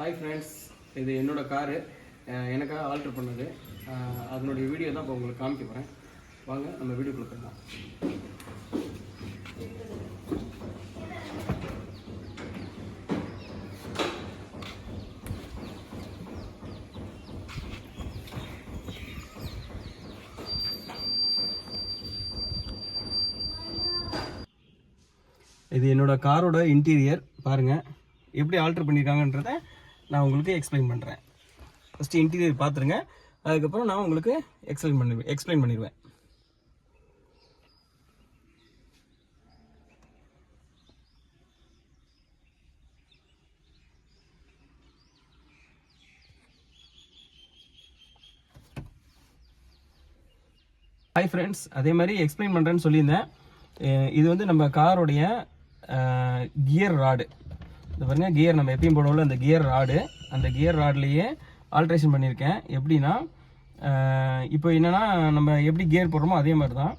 Hi friends, இது என்னோடய car எனக்காக ஆல்ட்ரு பண்ணது. அதனுடைய வீடியோ தான் இப்போ உங்களுக்கு காமிக்க போகிறேன். வாங்க நம்ம வீடியோக்குள்ளே போயிடலாம். இது என்னோடய காரோட இன்டீரியர் பாருங்கள், எப்படி ஆல்ட்ரு பண்ணியிருக்காங்கன்றதை நான் உங்களுக்கு எக்ஸ்பிளைன் பண்ணுறேன். ஃபஸ்ட்டு இன்டீரியர் பார்த்துருங்க, அதுக்கப்புறம் நான் உங்களுக்கு எக்ஸ்பிளைன் பண்ணிடுவேன். ஹாய் ஃப்ரெண்ட்ஸ், அதே மாதிரி எக்ஸ்பிளைன் பண்ணுறேன்னு சொல்லியிருந்தேன். இது வந்து நம்ம காரோடைய கியர் ராடு. இந்த பாருங்கள், கியர் நம்ம எப்பயும் போடுவோம்ல, அந்த கியர் ராடு, அந்த கியர் ராட்லேயே ஆல்ட்ரேஷன் பண்ணியிருக்கேன். எப்படின்னா, இப்போ என்னென்னா நம்ம எப்படி கியர் போடுறோமோ அதே மாதிரி தான்.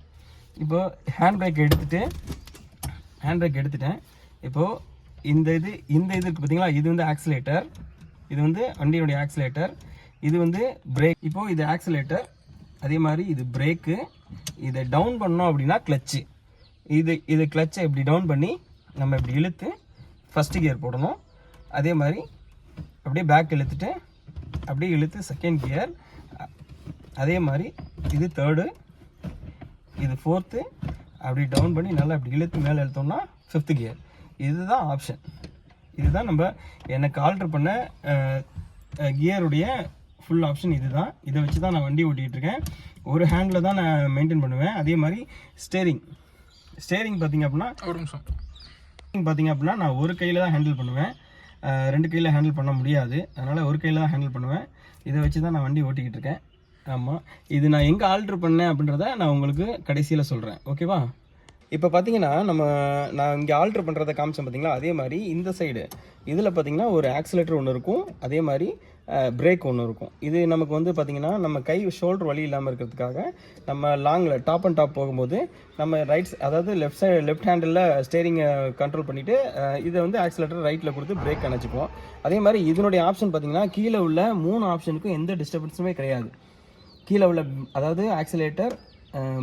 இப்போது ஹேண்ட் பிரேக் எடுத்துட்டேன். இப்போது இந்த இது இருக்குது பார்த்தீங்களா, இது வந்து ஆக்சிலேட்டர், இது வந்து வண்டியினுடைய ஆக்சிலேட்டர், இது வந்து பிரேக். இப்போது இது ஆக்சிலேட்டர், அதே மாதிரி இது பிரேக்கு. இதை டவுன் பண்ணோம் அப்படின்னா கிளச்சு. இது கிளச்சை இப்படி டவுன் பண்ணி நம்ம இப்படி இழுத்து ஃபஸ்ட்டு கியர் போடணும். அதே மாதிரி அப்படியே பேக் இழுத்துட்டு அப்படியே இழுத்து செகண்ட் கியர். அதே மாதிரி இது தேர்டு, இது ஃபோர்த்து, அப்படி டவுன் பண்ணி நல்லா அப்படி இழுத்து மேலே இழுத்தோம்னா ஃபிஃப்த்து கியர். இதுதான் ஆப்ஷன். இதுதான் நம்ம எனக்கு ஆல்ட்ரு பண்ண கியருடைய ஃபுல் ஆப்ஷன். இதுதான். இதை வச்சு தான் நான் வண்டி ஓட்டிகிட்டு இருக்கேன். ஒரு ஹேண்டில் தான் நான் மெயின்டைன் பண்ணுவேன். அதே மாதிரி ஸ்டேரிங் பார்த்திங்க அப்படின்னா நான் ஒரு கையில் தான் ஹேண்டில் பண்ணுவேன். ரெண்டு கையில் ஹேண்டில் பண்ண முடியாது, அதனால் ஒரு கையில் தான் ஹேண்டில் பண்ணுவேன். இதை வச்சு தான் நான் வண்டி ஓட்டிக்கிட்டு இருக்கேன். ஆமாம், இது நான் எங்கே ஆல்ட்ரு பண்ணேன் அப்படின்றத நான் உங்களுக்கு கடைசியில் சொல்கிறேன். ஓகேவா? இப்போ பார்த்தீங்கன்னா நான் இங்கே ஆல்ட்ரு பண்ணுறதை காமிச்சேன் பார்த்தீங்களா, அதே மாதிரி இந்த சைடு இதில் பார்த்தீங்கன்னா ஒரு ஆக்சிலேட்டர் ஒன்று இருக்கும், அதே மாதிரி பிரேக் ஒன்று இருக்கும். இது நமக்கு வந்து பார்த்திங்கன்னா நம்ம கை ஷோல்டர் வலி இல்லாமல் இருக்கிறதுக்காக நம்ம லாங்கில் டாப் அண்ட் டாப் போகும்போது நம்ம அதாவது லெஃப்ட் ஹேண்டில் ஸ்டேரிங்கை கண்ட்ரோல் பண்ணிவிட்டு இதை வந்து ஆக்சிலேட்டர் ரைட்டில் கொடுத்து பிரேக் அணைச்சிக்குவோம். அதே மாதிரி இதனுடைய ஆப்ஷன் பார்த்திங்கன்னா கீழே உள்ள 3 ஆப்ஷனுக்கும் எந்த டிஸ்டர்பன்ஸுமே கிடையாது. கீழே உள்ள அதாவது ஆக்சிலேட்டர்,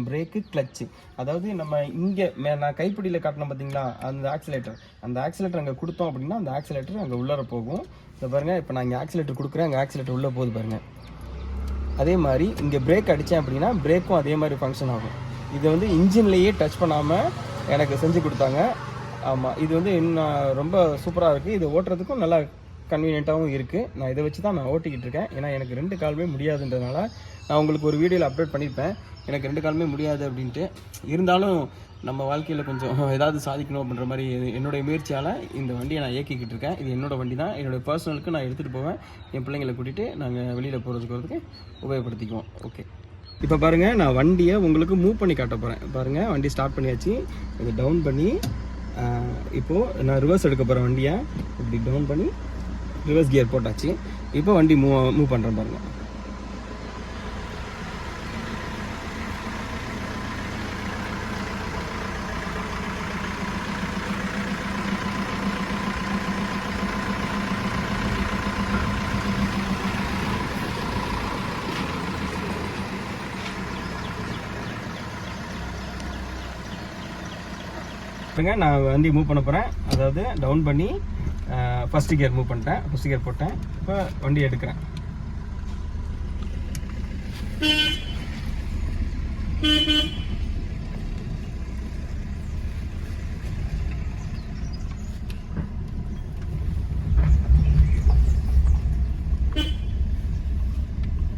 பிரேக்கு, கிளச்சு, அதாவது நம்ம இங்கே நான் கைப்பிடியில் காட்டினோம் பார்த்தீங்களா, அந்த ஆக்சிலேட்டர் அங்கே கொடுத்தோம் அப்படின்னா அந்த ஆக்சிலேட்டர் அங்கே உள்ளர போகும். இதை பாருங்கள், இப்போ நான் இங்கே ஆக்சிலேட்டர் கொடுக்குறேன், அங்கே ஆக்சிலேட்டர் உள்ளே போகுது பாருங்கள். அதே மாதிரி இங்கே பிரேக் அடித்தேன் அப்படின்னா பிரேக்கும் அதே மாதிரி ஃபங்க்ஷன் ஆகும். இது வந்து இன்ஜின்லேயே டச் பண்ணாமல் எனக்கு செஞ்சு கொடுத்தாங்க. ஆமாம், இது வந்து இன்னும் ரொம்ப சூப்பராக இருக்குது. இது ஓட்டுறதுக்கும் நல்லா கன்வீனியண்ட்டாகவும் இருக்குது. நான் இதை வச்சு தான் நான் ஓட்டிக்கிட்டு இருக்கேன். ஏன்னா எனக்கு 2 காலுமே முடியாதுன்றதுனால நான் உங்களுக்கு ஒரு வீடியோவில் அப்லோட் பண்ணியிருப்பேன், எனக்கு 2 காலுமே முடியாது அப்படின்ட்டு. இருந்தாலும் நம்ம வாழ்க்கையில் கொஞ்சம் ஏதாவது சாதிக்கணும் அப்படின்ற மாதிரி என்னுடைய முயற்சியால் இந்த வண்டியை நான் இயக்கிக்கிட்டு இருக்கேன். இது என்னோடய வண்டி தான். என்னுடைய பர்சனலுக்கு நான் எடுத்துகிட்டு போவேன். என் பிள்ளைங்களை கூட்டிகிட்டு நாங்கள் வெளியில் போகிறதுக்கு உபயோகப்படுத்திக்குவோம். ஓகே, இப்போ பாருங்கள், நான் வண்டியை உங்களுக்கு மூவ் பண்ணி காட்ட போகிறேன். பாருங்கள், வண்டி ஸ்டார்ட் பண்ணியாச்சு. இதை டவுன் பண்ணி இப்போது நான் ரிவர்ஸ் எடுக்க போகிறேன். வண்டியை இப்படி டவுன் பண்ணி ரிவர்ஸ் கியர் போட்டாச்சு. இப்போ வண்டி மூவ் பண்ணுறேன் பாருங்கள். நான் வண்டி மூவ் பண்ண போகிறேன். அதாவது டவுன் பண்ணி ஃபஸ்ட்டு கியர் மூவ் பண்ணிட்டேன், ஃபஸ்ட்டு கியர் போட்டேன். இப்போ வண்டி எடுக்கிறேன்.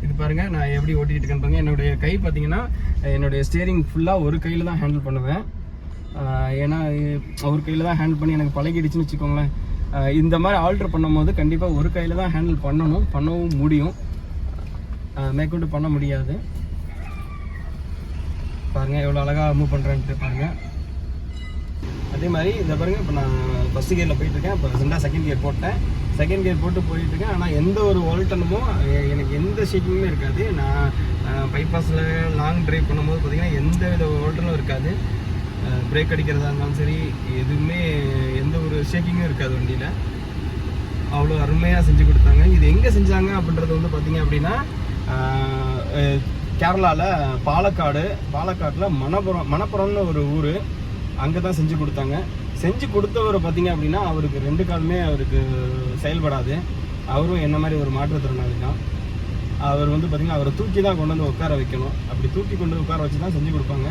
இது பாருங்கள், நான் எப்படி ஓட்டிகிட்டு இருக்கேன்னு பாருங்கள். என்னுடைய கை பார்த்தீங்கன்னா என்னுடைய ஸ்டியரிங் ஃபுல்லாக ஒரு கையில் தான் ஹேண்டில் பண்ணுவேன். ஏன்னா ஒரு கையில் தான் ஹேண்டில் பண்ணி எனக்கு பழகிடுச்சுன்னு வச்சுக்கோங்களேன். இந்த மாதிரி ஆல்ட்ரு பண்ணும்போது கண்டிப்பாக ஒரு கையில் தான் ஹேண்டில் பண்ணவும் முடியும், மேற்கொண்டு பண்ண முடியாது. பாருங்கள் எவ்வளோ அழகாக மூவ் பண்ணுறேன்ட்டு பாருங்கள். அதே மாதிரி இதை பாருங்கள், இப்போ நான் ஃபஸ்ட்டு கியரில் போயிட்டுருக்கேன். இப்போ செகண்ட் கியர் போட்டேன். செகண்ட் கியர் போட்டு போயிட்டுருக்கேன். ஆனால் எந்த ஒரு ஓல்டனுமோ எனக்கு எந்த ஷேக்கிங்குமே இருக்காது. நான் பைபாஸில் லாங் ட்ரைவ் பண்ணும்போது பார்த்திங்கன்னா எந்த வித ஓல்டனும் இருக்காது. பிரேக் அடிக்கிறதா இருந்தாலும் சரி, எதுவுமே எந்த ஒரு ஷேக்கிங்கும் இருக்காது வண்டியில். அவ்வளோ அருமையாக செஞ்சு கொடுத்தாங்க. இது எங்கே செஞ்சாங்க அப்படின்றது வந்து பார்த்தீங்க அப்படின்னா கேரளாவில் பாலக்காட்டில் மணப்புறம்னு ஒரு ஊர், அங்கே தான் செஞ்சு கொடுத்தாங்க. செஞ்சு கொடுத்தவர் பார்த்தீங்க அப்படின்னா அவருக்கு 2 காலுமே அவருக்கு செயல்படாது. அவரும் என்ன மாதிரி ஒரு மாற்றுத்திறனாளி தான். அவர் வந்து பார்த்திங்கன்னா அவரை தூக்கி தான் கொண்டு வந்து உட்கார வைக்கணும். அப்படி தூக்கி கொண்டு உட்கார வச்சு தான் செஞ்சு கொடுப்பாங்க.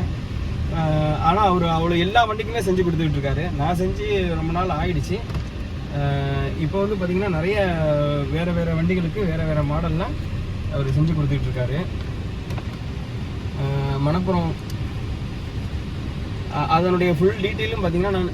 ஆனால் அவர் அவ்வளோ எல்லா வண்டிக்குமே செஞ்சு கொடுத்துக்கிட்டு இருக்காரு. நான் செஞ்சு ரொம்ப நாள் ஆயிடுச்சு. இப்போ வந்து பார்த்திங்கன்னா நிறைய வேறு வண்டிகளுக்கு வேறு மாடலில் அவர் செஞ்சு கொடுத்துக்கிட்டு இருக்காரு. மணப்புறம் அதனுடைய ஃபுல் டீட்டெயிலும் பார்த்தீங்கன்னா நான்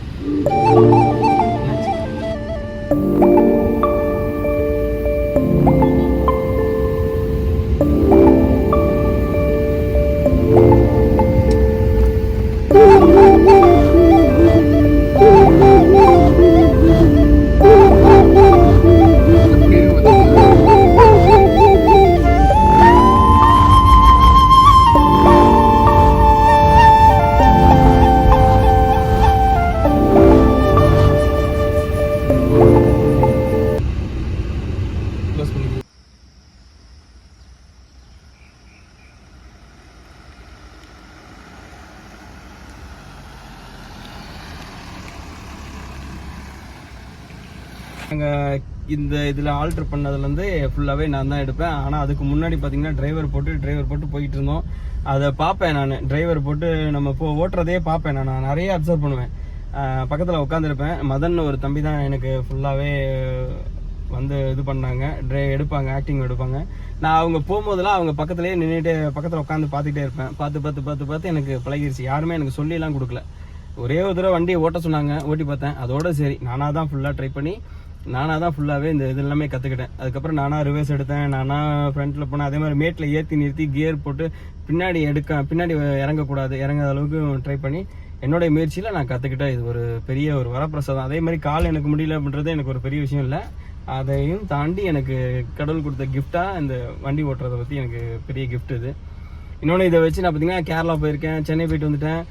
நாங்கள் இந்த இதில் ஆல்ட்ரு பண்ணதுலேருந்து ஃபுல்லாகவே நான் தான் எடுப்பேன். ஆனால் அதுக்கு முன்னாடி பார்த்தீங்கன்னா டிரைவர் போட்டு போயிட்டு இருந்தோம். அதை பார்ப்பேன் நான். டிரைவர் போட்டு நம்ம ஓட்டுறதே பார்ப்பேன். நான் நிறைய அப்சர்வ் பண்ணுவேன். பக்கத்தில் உட்காந்துருப்பேன். மதன் ஒரு தம்பி தான் எனக்கு ஃபுல்லாகவே வந்து இது பண்ணாங்க, ஆக்டிங் எடுப்பாங்க. நான் அவங்க போகும்போதெல்லாம் அவங்க பக்கத்துலேயே நின்றுட்டு பக்கத்தில் உட்காந்து பார்த்துக்கிட்டே இருப்பேன். பார்த்து எனக்கு பழகிருச்சு. யாருமே எனக்கு சொல்லிலாம் கொடுக்கல. ஒரே ஒரு தடவை வண்டியை ஓட்ட சொன்னாங்க, ஓட்டி பார்த்தேன். அதோட சரி நானாக தான் ஃபுல்லாக ட்ரை பண்ணி நானாக தான் ஃபுல்லாகவே இந்த இது எல்லாமே கற்றுக்கிட்டேன். அதுக்கப்புறம் நானாக ரிவர்ஸ் எடுத்தேன், நானாக ஃப்ரண்ட்டில் போனேன். அதே மாதிரி மேட்டில் ஏற்றி நிறுத்தி கியர் போட்டு பின்னாடி இறங்கக்கூடாது, இறங்காத அளவுக்கு ட்ரை பண்ணி என்னுடைய முயற்சியில் நான் கற்றுக்கிட்டேன். இது ஒரு பெரிய ஒரு வரப்பிரசாதம். அதே மாதிரி கால் எனக்கு முடியல அப்படின்றது எனக்கு ஒரு பெரிய விஷயம் இல்லை. அதையும் தாண்டி எனக்கு கடவுள் கொடுத்த கிஃப்டாக இந்த வண்டி ஓட்டுறதை பற்றி எனக்கு பெரிய கிஃப்ட் இது. இன்னொன்று இதை வச்சு நான் பார்த்தீங்கன்னா கேரளா போயிருக்கேன், சென்னை போயிட்டு வந்துட்டேன்,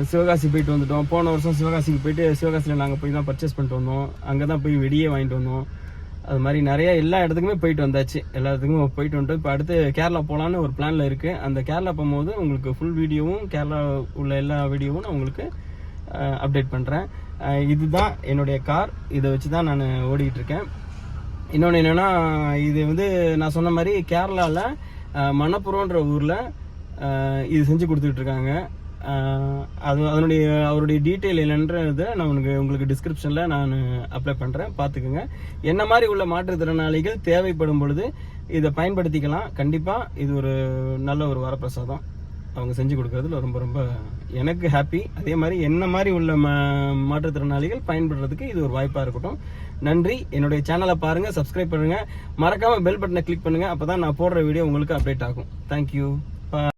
சிவகாசி போயிட்டு வந்துட்டோம். போன வருஷம் சிவகாசிக்கு போயிட்டு சிவகாசியில் நாங்கள் போய் தான் பர்ச்சேஸ் பண்ணிட்டு வந்தோம். அங்கே தான் போய் வெடியே வாங்கிட்டு வந்தோம். அது மாதிரி நிறைய எல்லா இடத்துக்குமே போயிட்டு வந்தாச்சு. எல்லா இடத்துக்குமே போயிட்டு வந்துட்டு இப்போ அடுத்து கேரளா போகலான்னு ஒரு பிளானில் இருக்குது. அந்த கேரளா போகும்போது உங்களுக்கு ஃபுல் வீடியோவும் கேரளா உள்ள எல்லா வீடியோவும் நான் உங்களுக்கு அப்டேட் பண்ணுறேன். இதுதான் என்னுடைய கார். இதை வச்சு தான் நான் ஓடிக்கிட்டு இருக்கேன். இன்னொன்று என்னென்னா, இது வந்து நான் சொன்ன மாதிரி கேரளாவில் மணப்புறம்ன்ற ஊரில் இது செஞ்சு கொடுத்துக்கிட்டு இருக்காங்க. அவருடைய டீட்டெயில் என்னன்றதை நான் உங்களுக்கு டிஸ்கிரிப்ஷனில் நான் அப்ளை பண்ணுறேன், பார்த்துக்குங்க. என்ன மாதிரி உள்ள மாற்றுத்திறனாளிகள் தேவைப்படும் பொழுது இதை பயன்படுத்திக்கலாம். கண்டிப்பாக இது ஒரு நல்ல ஒரு வரப்பிரசாதம். அவங்க செஞ்சு கொடுக்கறதுல ரொம்ப ரொம்ப எனக்கு ஹாப்பி. அதே மாதிரி என்ன மாதிரி உள்ள மாற்றுத்திறனாளிகள் பயன்படுறதுக்கு இது ஒரு வாய்ப்பாக இருக்கட்டும். நன்றி. என்னுடைய சேனலை பாருங்கள், சப்ஸ்கிரைப் பண்ணுங்கள், மறக்காமல் பெல் பட்டனை கிளிக் பண்ணுங்கள். அப்போ தான் நான் போடுற வீடியோ உங்களுக்கு அப்டேட் ஆகும். தேங்க்யூ.